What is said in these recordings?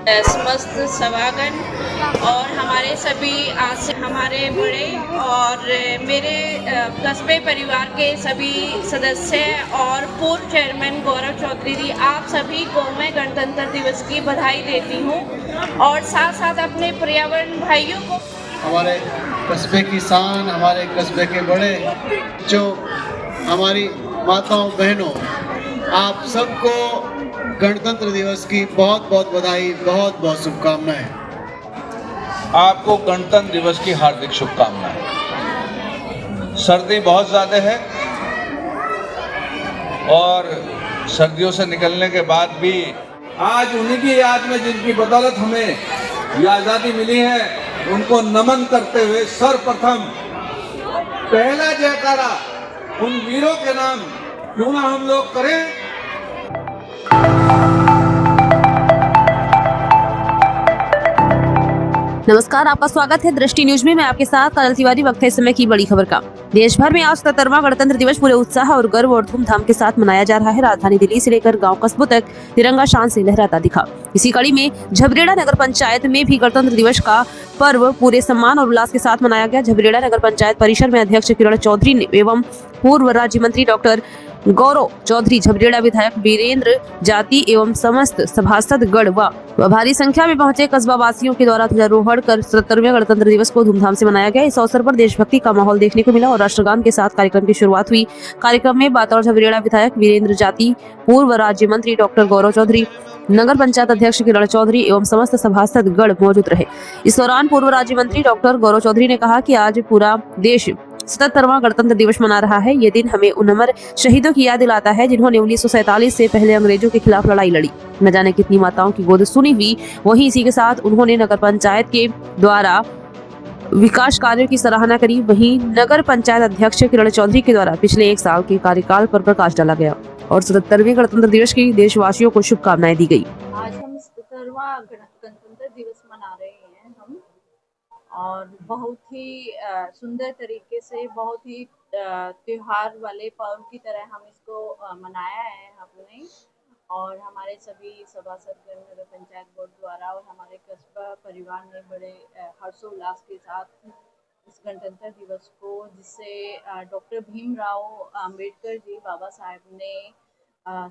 समस्त सभागण और हमारे सभी हमारे बड़े और मेरे कस्बे परिवार के सभी सदस्य और पूर्व चेयरमैन गौरव चौधरी जी, आप सभी को मैं गणतंत्र दिवस की बधाई देती हूँ और साथ साथ अपने पर्यावरण भाइयों को, हमारे कस्बे की शान, हमारे कस्बे के बड़े, जो हमारी माताओं बहनों, आप सबको गणतंत्र दिवस की बहुत बहुत बधाई, बहुत बहुत शुभकामनाएं। आपको गणतंत्र दिवस की हार्दिक शुभकामनाएं। सर्दी बहुत ज़्यादा है और सर्दियों से निकलने के बाद भी आज उन्हीं की याद में जिनकी बदौलत हमें ये आज़ादी मिली है, उनको नमन करते हुए सर्वप्रथम पहला जयकारा उन वीरों के नाम क्यों ना हम लोग करें। नमस्कार, आपका स्वागत है दृष्टि न्यूज में। मैं आपके साथ काजल तिवारी। वक्त है इस समय की बड़ी खबर का। देश भर में आज 77वां गणतंत्र दिवस पूरे उत्साह और गर्व और धूमधाम के साथ मनाया जा रहा है। राजधानी दिल्ली से लेकर गांव कस्बों तक तिरंगा शान से लहराता दिखा। इसी कड़ी में झबरेड़ा नगर पंचायत में भी गणतंत्र दिवस का पर्व पूरे सम्मान और उल्लास के साथ मनाया गया। झबरेड़ा नगर पंचायत परिसर में अध्यक्ष किरण चौधरी एवं पूर्व राज्य मंत्री डॉक्टर गौरव चौधरी, झबरेड़ा विधायक वीरेंद्र जाति एवं समस्त सभासद गण व भारी संख्या में पहुंचे कस्बा वासियों के द्वारा ध्वजारोहण कर 77वें गणतंत्र दिवस को धूमधाम से मनाया गया। इस अवसर पर देशभक्ति का माहौल देखने को मिला और राष्ट्रगान के साथ कार्यक्रम की शुरुआत हुई। कार्यक्रम में बतौर झबरेड़ा विधायक वीरेंद्र जाति, पूर्व राज्य मंत्री डॉक्टर गौरव चौधरी, नगर पंचायत अध्यक्ष किरण चौधरी एवं समस्त सभासद गण मौजूद रहे। इस दौरान पूर्व राज्य मंत्री डॉक्टर गौरव चौधरी ने कहा कि आज पूरा देश 77वां गणतंत्र दिवस मना रहा है। ये दिन हमें उन अमर शहीदों की याद दिलाता है जिन्होंने 1947 से पहले अंग्रेजों के खिलाफ लड़ाई लड़ी। न जाने कितनी माताओं की गोद सुनी हुई। वहीं इसी के साथ उन्होंने नगर पंचायत के द्वारा विकास कार्यों की सराहना करी। वहीं नगर पंचायत अध्यक्ष किरण चौधरी के द्वारा पिछले 1 साल के कार्यकाल पर प्रकाश डाला गया और 77वें गणतंत्र दिवस की देशवासियों को शुभकामनाएं दी गई। आज हम 77वां गणतंत्र दिवस मना रहे हैं और बहुत ही सुंदर तरीके से, बहुत ही त्योहार वाले पर्व की तरह हम इसको मनाया है हमने और हमारे सभी सभासद नगर पंचायत बोर्ड द्वारा और हमारे कस्बा परिवार ने बड़े हर्षोल्लास के साथ इस गणतंत्र दिवस को, जिससे डॉक्टर भीमराव अंबेडकर जी, बाबा साहेब ने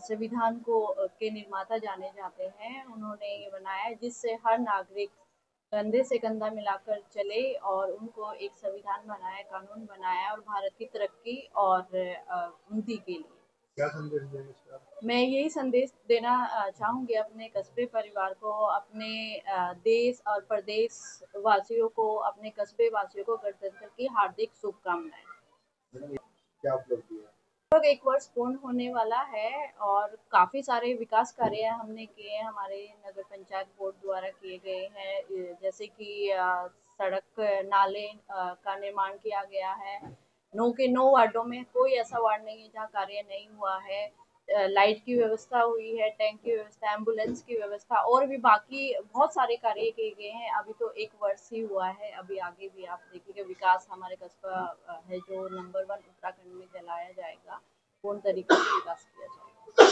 संविधान को के निर्माता जाने जाते हैं, उन्होंने ये बनाया जिससे हर नागरिक कंधे से कंधा मिलाकर चले और उनको एक संविधान बनाया, कानून बनाया और भारत की तरक्की और उन्नति के लिए। क्या संदेश देंगे? मैं यही संदेश देना चाहूँगी अपने कस्बे परिवार को, अपने देश और प्रदेश वासियों को, अपने कस्बे वासियों को गणतंत्र की हार्दिक शुभकामनाएं। क्या उपलब्धि है? लगभग 1 वर्ष पूर्ण होने वाला है और काफ़ी सारे विकास कार्य हमने किए हैं, हमारे नगर पंचायत बोर्ड द्वारा किए गए हैं, जैसे कि सड़क नाले का निर्माण किया गया है। 9 के 9 वार्डों में कोई ऐसा वार्ड नहीं है जहाँ कार्य नहीं हुआ है। लाइट की व्यवस्था हुई है, टैंक की व्यवस्था, एम्बुलेंस की व्यवस्था और भी बाकी बहुत सारे कार्य किए गए हैं। अभी तो 1 वर्ष ही हुआ है, अभी आगे भी आप देखिएगा विकास हमारे कस्बा है जो नंबर 1 उत्तराखंड में कहलाया जाएगा, पूर्ण तरीके से विकास किया जाएगा।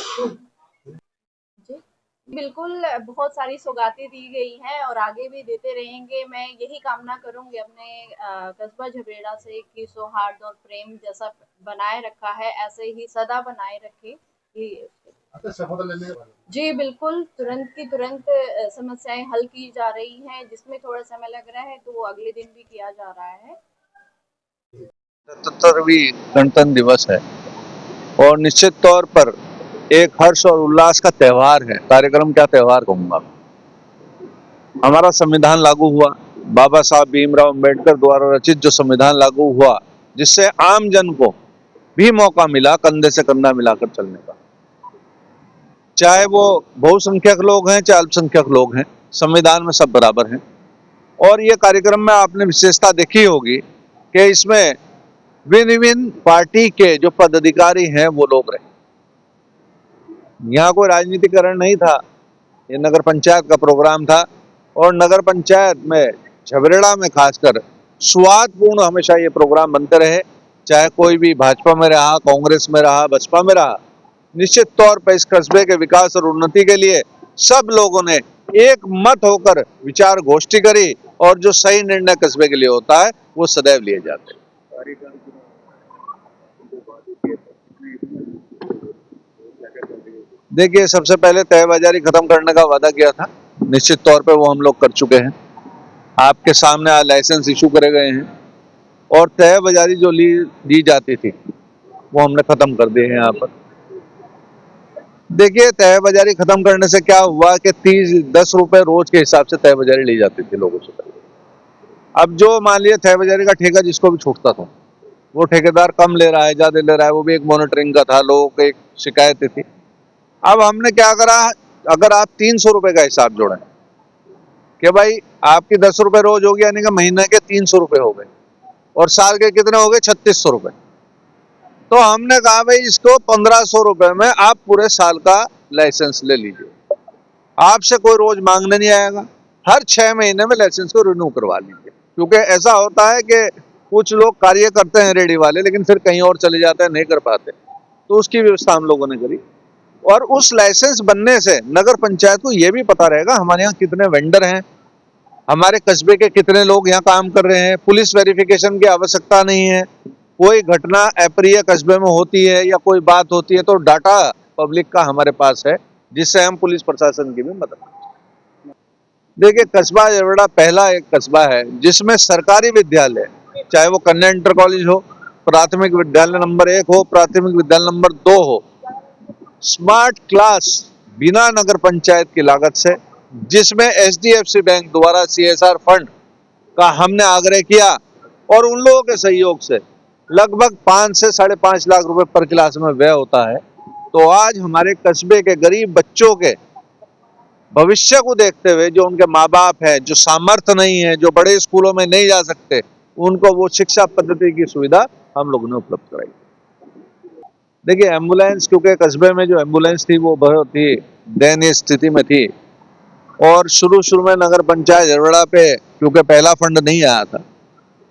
जी बिल्कुल, बहुत सारी सौगातें दी गई हैं और आगे भी देते रहेंगे। मैं यही कामना करूंगी अपने कस्बा झबरेड़ा से कि सौहार्द और प्रेम जैसा बनाए रखा है ऐसे ही सदा बनाए रखे। जी बिल्कुल, तुरंत की तुरंत समस्याएं हल की जा रही हैं, जिसमें थोड़ा समय लग रहा है तो वो अगले दिन भी किया जा रहा है। 77वीं गणतंत्र दिवस है और निश्चित तौर पर एक हर्ष और उल्लास का त्यौहार है। कार्यक्रम क्या त्यौहार कहूंगा। हमारा संविधान लागू हुआ, बाबा साहब भीमराव अंबेडकर द्वारा रचित जो संविधान लागू हुआ, जिससे आम जन को भी मौका मिला कंधे से कंधा मिलाकर चलने का। चाहे वो बहुसंख्यक लोग हैं चाहे अल्पसंख्यक लोग हैं, संविधान में सब बराबर हैं। और ये कार्यक्रम में आपने विशेषता देखी होगी कि इसमें विभिन्न पार्टी के जो पदाधिकारी हैं वो लोग रहे। यहाँ कोई राजनीतिकरण नहीं था, ये नगर पंचायत का प्रोग्राम था और नगर पंचायत में झबरेड़ा में खासकर स्वादपूर्ण हमेशा ये प्रोग्राम बनते रहे, चाहे कोई भी भाजपा में रहा, कांग्रेस में रहा, बसपा में रहा। निश्चित तौर पर इस कस्बे के विकास और उन्नति के लिए सब लोगों ने एक मत होकर विचार गोष्ठी करी और जो सही निर्णय कस्बे के लिए होता है वो सदैव लिए जाते हैं। देखिए, सबसे पहले तयबाजारी खत्म करने का वादा किया था, निश्चित तौर पे वो हम लोग कर चुके हैं। आपके सामने आज लाइसेंस इशू करे गए हैं और तयबाजारी जो ली जाती थी वो हमने खत्म कर दी है यहाँ पर। देखिए, तयबाजारी खत्म करने से क्या हुआ कि 10 रुपए रोज के हिसाब से तयबाजारी ली जाती थी लोगों से। अब जो मान लिया तयबाजारी का ठेका जिसको भी छूटता था, वो ठेकेदार कम ले रहा है, ज्यादा ले रहा है, वो भी एक मॉनिटरिंग का था, लोगों को एक शिकायत थी। अब हमने क्या करा, अगर आप 300 रुपए का हिसाब जोड़ें कि भाई आपकी 10 रुपए रोज होगी, यानी कि महीने के 300 रुपए हो गए और साल के कितने हो गए, 3600 रुपए। तो हमने कहा भाई इसको 1500 रुपए में आप पूरे साल का लाइसेंस ले लीजिए, आपसे कोई रोज मांगने नहीं आएगा, हर 6 महीने में लाइसेंस को रिन्यू करवा लीजिए। क्योंकि ऐसा होता है कि कुछ लोग कार्य करते हैं रेडी वाले, लेकिन फिर कहीं और चले जाते हैं, नहीं कर पाते, तो उसकी व्यवस्था हम लोगों ने करी। और उस लाइसेंस बनने से नगर पंचायत को यह भी पता रहेगा हमारे यहाँ कितने वेंडर हैं, हमारे कस्बे के कितने लोग यहाँ काम कर रहे हैं। पुलिस वेरिफिकेशन की आवश्यकता नहीं है, कोई घटना अप्रिय कस्बे में होती है या कोई बात होती है तो डाटा पब्लिक का हमारे पास है, जिससे हम पुलिस प्रशासन की भी मदद करते हैं। देखिए, कस्बा जरवड़ा पहला एक कस्बा है जिसमें सरकारी विद्यालय, चाहे वो कन्या इंटर कॉलेज हो, प्राथमिक विद्यालय नंबर 1 हो, प्राथमिक विद्यालय नंबर 2 हो, स्मार्ट क्लास बिना नगर पंचायत की लागत से, जिसमें HDFC बैंक द्वारा CSR फंड का हमने आग्रह किया और उन लोगों के सहयोग से लगभग 5 से 5.5 लाख रुपए पर क्लास में व्यय होता है। तो आज हमारे कस्बे के गरीब बच्चों के भविष्य को देखते हुए, जो उनके माँ बाप हैं, जो सामर्थ्य नहीं है, जो बड़े स्कूलों में नहीं जा सकते, उनको वो शिक्षा पद्धति की सुविधा हम लोगों ने उपलब्ध कराई। देखिए, एम्बुलेंस, क्योंकि कस्बे में जो एम्बुलेंस थी वो बहुत ही दयनीय स्थिति में थी और शुरू में नगर पंचायत जरवड़ा पे क्योंकि पहला फंड नहीं आया था,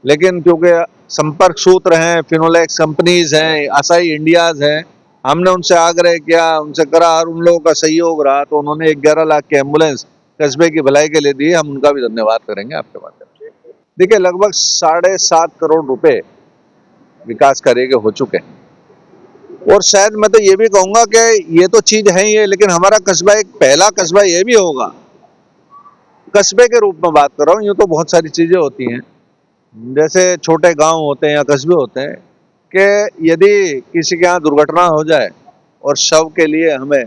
लेकिन क्योंकि संपर्क सूत्र हैं, फिनोलेक्स कंपनीज हैं, आसाई इंडियाज हैं, हमने उनसे आग्रह किया, उनसे करा और उन लोगों का सहयोग रहा, तो उन्होंने 11 लाख की एम्बुलेंस कस्बे की भलाई के लिए दी। हम उनका भी धन्यवाद करेंगे आपके माध्यम से। देखिए, लगभग 7.5 करोड़ रुपए विकास कार्य के हो चुके हैं और शायद मैं तो ये भी कहूंगा कि ये तो चीज है ही है, लेकिन हमारा कस्बा एक पहला कस्बा ये भी होगा, कस्बे के रूप में बात कर रहा हूँ। यूँ तो बहुत सारी चीजें होती हैं, जैसे छोटे गांव होते हैं या कस्बे होते हैं, कि यदि किसी के यहाँ दुर्घटना हो जाए और शव के लिए हमें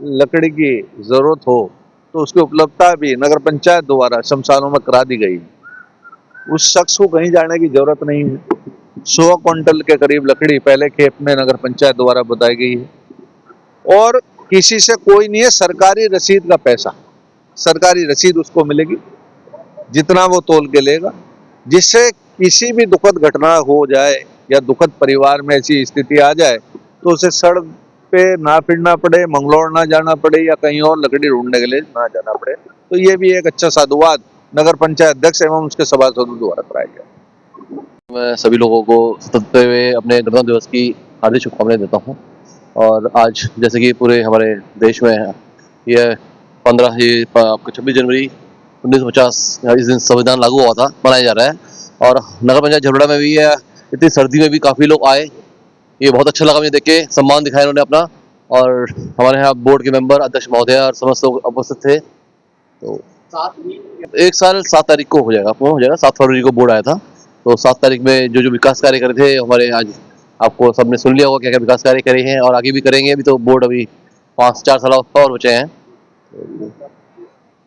लकड़ी की जरूरत हो, तो उसकी उपलब्धता भी नगर पंचायत द्वारा शमशानों में करा दी गई है। उस शख्स को कहीं जाने की जरूरत नहीं है। 100 क्विंटल के करीब लकड़ी पहले खेप में नगर पंचायत द्वारा बताई गई है और किसी से कोई नहीं है, सरकारी रसीद का पैसा, सरकारी रसीद उसको मिलेगी, जितना वो तोल के लेगा, जिससे किसी भी दुखद घटना हो जाए या दुखद परिवार में ऐसी स्थिति आ जाए तो उसे सड़क पे ना फिरना पड़े, मंगलौर ना जाना पड़े या कहीं और लकड़ी ढूंढने के लिए ना जाना पड़े। तो ये भी एक अच्छा साधुवाद नगर पंचायत अध्यक्ष एवं उसके सभासदों द्वारा कराया गया। मैं सभी लोगों को सत्ते हुए अपने गणतंत्र दिवस की हार्दिक शुभकामनाएं देता हूं। और आज जैसे कि पूरे हमारे देश में यह 26 जनवरी 1950 इस दिन संविधान लागू हुआ था, मनाया जा रहा है। और नगर पंचायत झरवड़ा में भी इतनी सर्दी में भी काफ़ी लोग आए, ये बहुत अच्छा लगा मुझे देख के, सम्मान दिखाया उन्होंने अपना। और हमारे यहाँ बोर्ड के मेंबर, अध्यक्ष महोदय और समस्त लोग उपस्थित थे। तो 1 साल 7 तारीख को हो जाएगा, पूर्ण हो जाएगा। 7 फरवरी को बोर्ड आया था, तो 7 तारीख में जो विकास कार्य करे थे हमारे, आज आपको सबने सुन लिया होगा क्या क्या विकास कार्य करे हैं और आगे भी करेंगे। अभी तो बोर्ड अभी 5-4 साल और बचे हैं,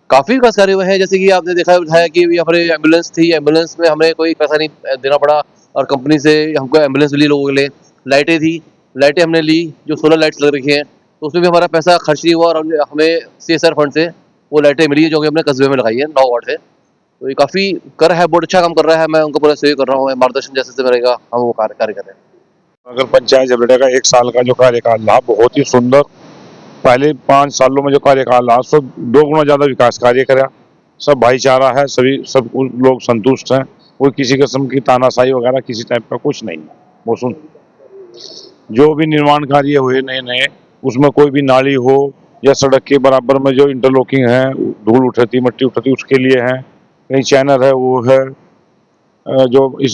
काफी विकास कार्य हुए हैं। जैसे कि आपने देखा है कि यहाँ पर एम्बुलेंस थी, एम्बुलेंस में हमें कोई पैसा नहीं देना पड़ा और कंपनी से हमको एम्बुलेंस मिली लोगों के लिए। लाइटें थी, लाइटें हमने ली, जो सोलर लाइट्स लग रखी हैं, तो उसमें भी हमारा पैसा खर्च नहीं हुआ और हमें CSR फंड से वो लाइटें मिली है जो कि हमने कस्बे में लगाई है 9 वार्ड से। तो ये काफी कर रहा है, बहुत अच्छा काम कर रहा है। मैं उनको पूरा सहयोग कर रहा हूँ, मार्गदर्शन जैसे से रहेगा हम वो कार्य कर रहे हैं। नगर पंचायत झरवड़ा का 1 साल का जो कार्यकाल रहा बहुत ही सुंदर। पहले 5 सालों में जो कार्यकाल रहा सो 2 गुना ज्यादा विकास कार्य करा। सब भाईचारा है, सब लोग संतुष्ट हैं, कोई किसी किस्म की तानाशाही वगैरह किसी टाइप का कुछ नहीं। वो सुन जो भी निर्माण कार्य हुए नए नए, उसमें कोई भी नाली हो या सड़क के बराबर में जो इंटरलॉकिंग है, धूल उठती मट्टी उठती उसके लिए है, कहीं चैनल है वो है। जो इस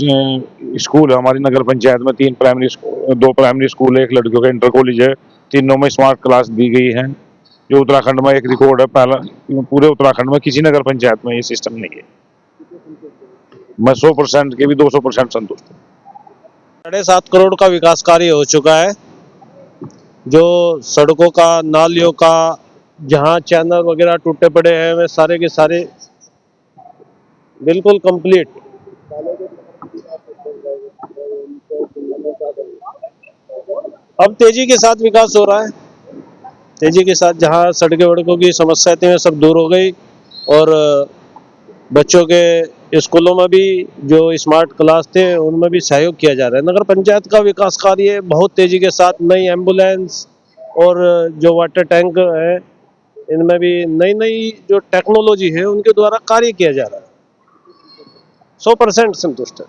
स्कूल है हमारी नगर पंचायत में 2 प्राइमरी स्कूल है, एक लड़कियों का इंटर कॉलेज है, तीनों में स्मार्ट क्लास दी गई है, जो उत्तराखंड में एक रिकॉर्ड है। पहला पूरे उत्तराखंड में किसी नगर पंचायत में ये सिस्टम नहीं है। मैं 100% के भी 200% संतुष्ट हूँ। 7.5 करोड़ का विकास कार्य हो चुका है, जो सड़कों का, नालियों का, जहाँ चैनल वगैरह टूटे पड़े हैं वे सारे के सारे बिल्कुल कंप्लीट। अब तेजी के साथ विकास हो रहा है, तेजी के साथ जहाँ सड़कें वड़कों की समस्या थी वे सब दूर हो गई, और बच्चों के स्कूलों में भी जो स्मार्ट क्लास थे उनमें भी सहयोग किया जा रहा है। नगर पंचायत का विकास कार्य बहुत तेजी के साथ, नई एम्बुलेंस और जो वाटर टैंक है इनमें भी नई नई जो टेक्नोलॉजी है उनके द्वारा कार्य किया जा रहा है। 100% संतुष्ट है।